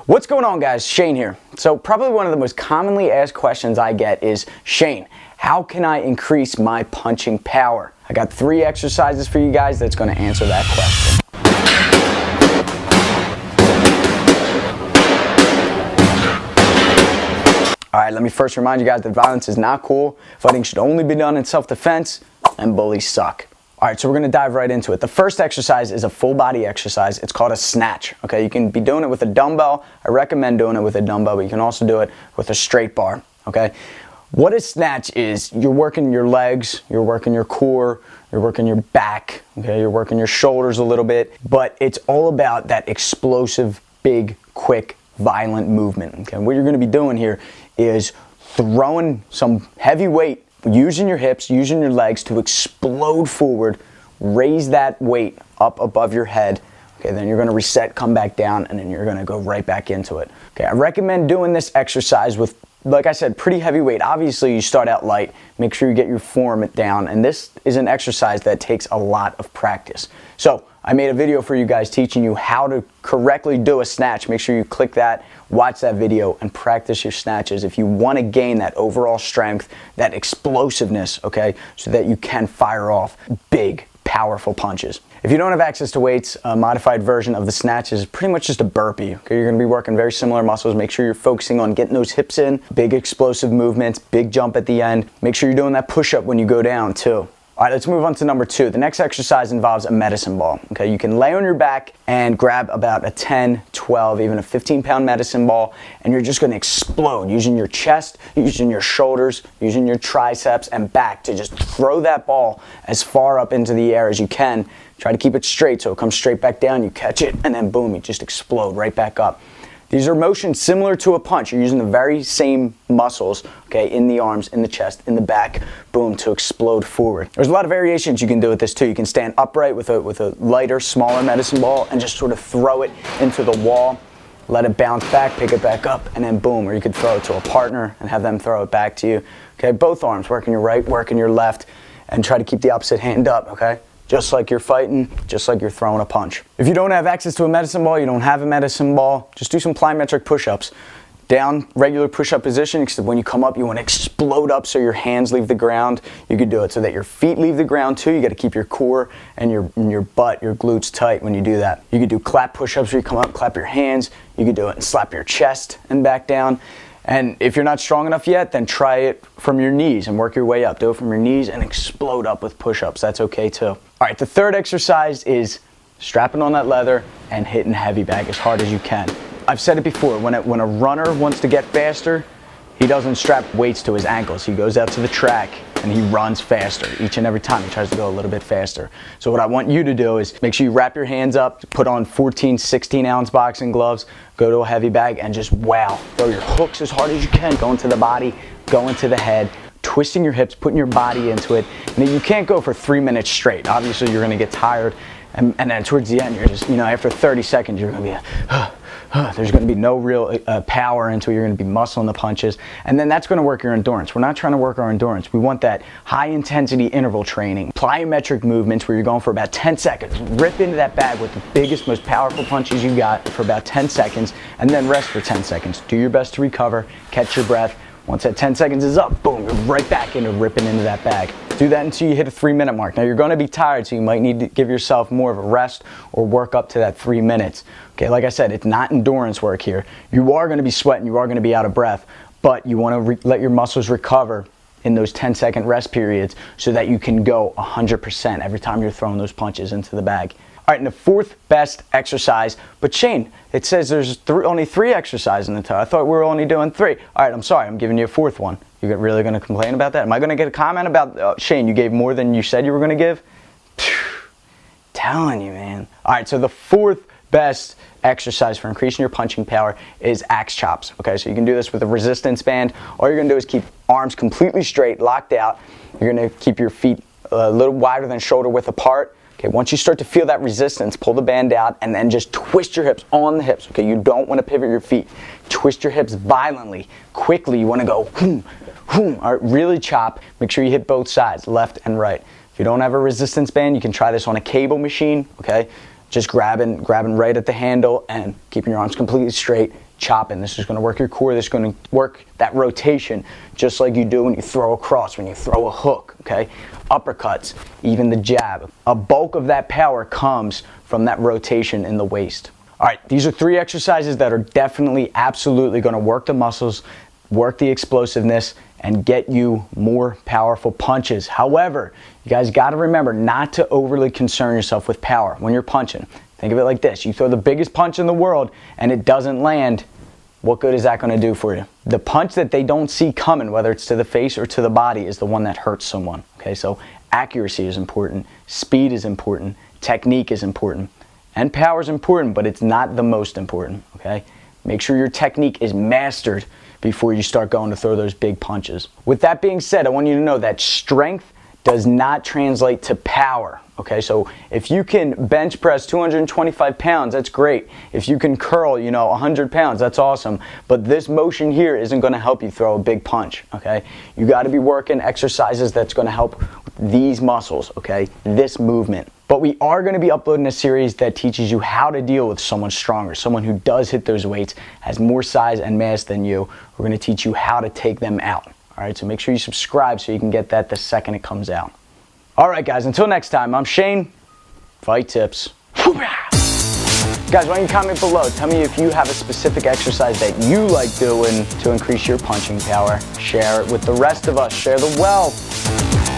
What's going on, guys? Shane here. So probably one of the most commonly asked questions I get is, Shane, how can I increase my punching power? I got 3 exercises for you guys that's going to answer that question. Alright, let me first remind you guys that violence is not cool. Fighting should only be done in self-defense, and bullies suck. Alright, so we're going to dive right into it. The first exercise is a full body exercise. It's called a snatch. Okay, you can be doing it with a dumbbell. I recommend doing it with a dumbbell, but you can also do it with a straight bar. Okay, what a snatch is, you're working your legs, you're working your core, you're working your back, okay, you're working your shoulders a little bit, but it's all about that explosive, big, quick, violent movement. Okay, what you're going to be doing here is throwing some heavy weight, using your hips, using your legs to explode forward, raise that weight up above your head. Okay, then you're going to reset, come back down, and then you're going to go right back into it. Okay, I recommend doing this exercise with, like I said, pretty heavy weight. Obviously, you start out light. Make sure you get your form down, and this is an exercise that takes a lot of practice. So I made a video for you guys teaching you how to correctly do a snatch. Make sure you click that, watch that video, and practice your snatches if you want to gain that overall strength, that explosiveness, okay, so that you can fire off big, powerful punches. If you don't have access to weights, a modified version of the snatch is pretty much just a burpee. Okay, you're going to be working very similar muscles. Make sure you're focusing on getting those hips in, big explosive movements, big jump at the end. Make sure you're doing that push-up when you go down too. All right, let's move on to number 2. The next exercise involves a medicine ball. Okay, you can lay on your back and grab about a 10, 12, even a 15-pound medicine ball, and you're just going to explode using your chest, using your shoulders, using your triceps and back to just throw that ball as far up into the air as you can. Try to keep it straight so it comes straight back down. You catch it, and then boom, you just explode right back up. These are motions similar to a punch. You're using the very same muscles, okay, in the arms, in the chest, in the back, boom, to explode forward. There's a lot of variations you can do with this too. You can stand upright with a lighter, smaller medicine ball and just sort of throw it into the wall, let it bounce back, pick it back up, and then boom, or you could throw it to a partner and have them throw it back to you. Okay, both arms, working your right, working your left, and try to keep the opposite hand up, okay? Just like you're fighting, just like you're throwing a punch. If you don't have access to a medicine ball, you don't have a medicine ball, just do some plyometric push-ups. Down, regular push-up position, except when you come up, you want to explode up so your hands leave the ground. You could do it so that your feet leave the ground too. You got to keep your core and your butt, your glutes tight when you do that. You could do clap push-ups where you come up, clap your hands. You could do it and slap your chest and back down. And if you're not strong enough yet, then try it from your knees and work your way up. Do it from your knees and explode up with push-ups. That's okay too. All right, the third exercise is strapping on that leather and hitting heavy bag as hard as you can. I've said it before, when a runner wants to get faster, he doesn't strap weights to his ankles. He goes out to the track and he runs faster. Each and every time he tries to go a little bit faster. So what I want you to do is make sure you wrap your hands up, put on 14, 16 ounce boxing gloves, go to a heavy bag and just wow, throw your hooks as hard as you can, go into the body, go into the head, twisting your hips, putting your body into it. And you can't go for 3 minutes straight. Obviously you're gonna get tired and then towards the end you're just, after 30 seconds you're gonna be there's going to be no real power into it. You're going to be muscling the punches, and then that's going to work your endurance. We're not trying to work our endurance. We want that high intensity interval training, plyometric movements where you're going for about 10 seconds. Rip into that bag with the biggest, most powerful punches you got for about 10 seconds, and then rest for 10 seconds. Do your best to recover, catch your breath. Once that 10 seconds is up, boom, you're right back into ripping into that bag. Do that until you hit a 3-minute mark. Now you're going to be tired, so you might need to give yourself more of a rest or work up to that 3 minutes. Okay, like I said, it's not endurance work here. You are going to be sweating, you are going to be out of breath, but you want to let your muscles recover in those 10-second rest periods so that you can go 100% every time you're throwing those punches into the bag. All right, and the 4th best exercise, but Shane, it says there's only 3 exercises in the total. I thought we were only doing 3. All right, I'm sorry, I'm giving you a 4th one. You're really going to complain about that? Am I going to get a comment about, Shane, you gave more than you said you were going to give? Telling you, man. All right, so the 4th best exercise for increasing your punching power is axe chops. Okay, so you can do this with a resistance band. All you're going to do is keep arms completely straight, locked out. You're going to keep your feet a little wider than shoulder width apart. Okay, once you start to feel that resistance, pull the band out and then just twist your hips on the hips. Okay, you don't want to pivot your feet. Twist your hips violently, quickly. You want to go whoom, whoom. All right, really chop. Make sure you hit both sides, left and right. If you don't have a resistance band, you can try this on a cable machine. Okay, just grabbing right at the handle and keeping your arms completely straight, chopping. This is going to work your core. This is going to work that rotation, just like you do when you throw a cross, when you throw a hook, okay? Uppercuts, even the jab. A bulk of that power comes from that rotation in the waist. All right, these are 3 exercises that are definitely, absolutely going to work the muscles, work the explosiveness, and get you more powerful punches. However, you guys got to remember not to overly concern yourself with power when you're punching. Think of it like this. You throw the biggest punch in the world and it doesn't land, what good is that going to do for you? The punch that they don't see coming, whether it's to the face or to the body, is the one that hurts someone. Okay, so accuracy is important, speed is important, technique is important, and power is important, but it's not the most important, okay? Make sure your technique is mastered before you start going to throw those big punches. With that being said, I want you to know that strength does not translate to power. Okay, so if you can bench press 225 pounds, that's great. If you can curl, 100 pounds, that's awesome. But this motion here isn't going to help you throw a big punch, okay? You got to be working exercises that's going to help these muscles, okay? This movement. But we are going to be uploading a series that teaches you how to deal with someone stronger, someone who does hit those weights, has more size and mass than you. We're going to teach you how to take them out. All right, so make sure you subscribe so you can get that the second it comes out. All right, guys, until next time, I'm Shane. Fight Tips. Guys, why don't you comment below? Tell me if you have a specific exercise that you like doing to increase your punching power. Share it with the rest of us. Share the wealth.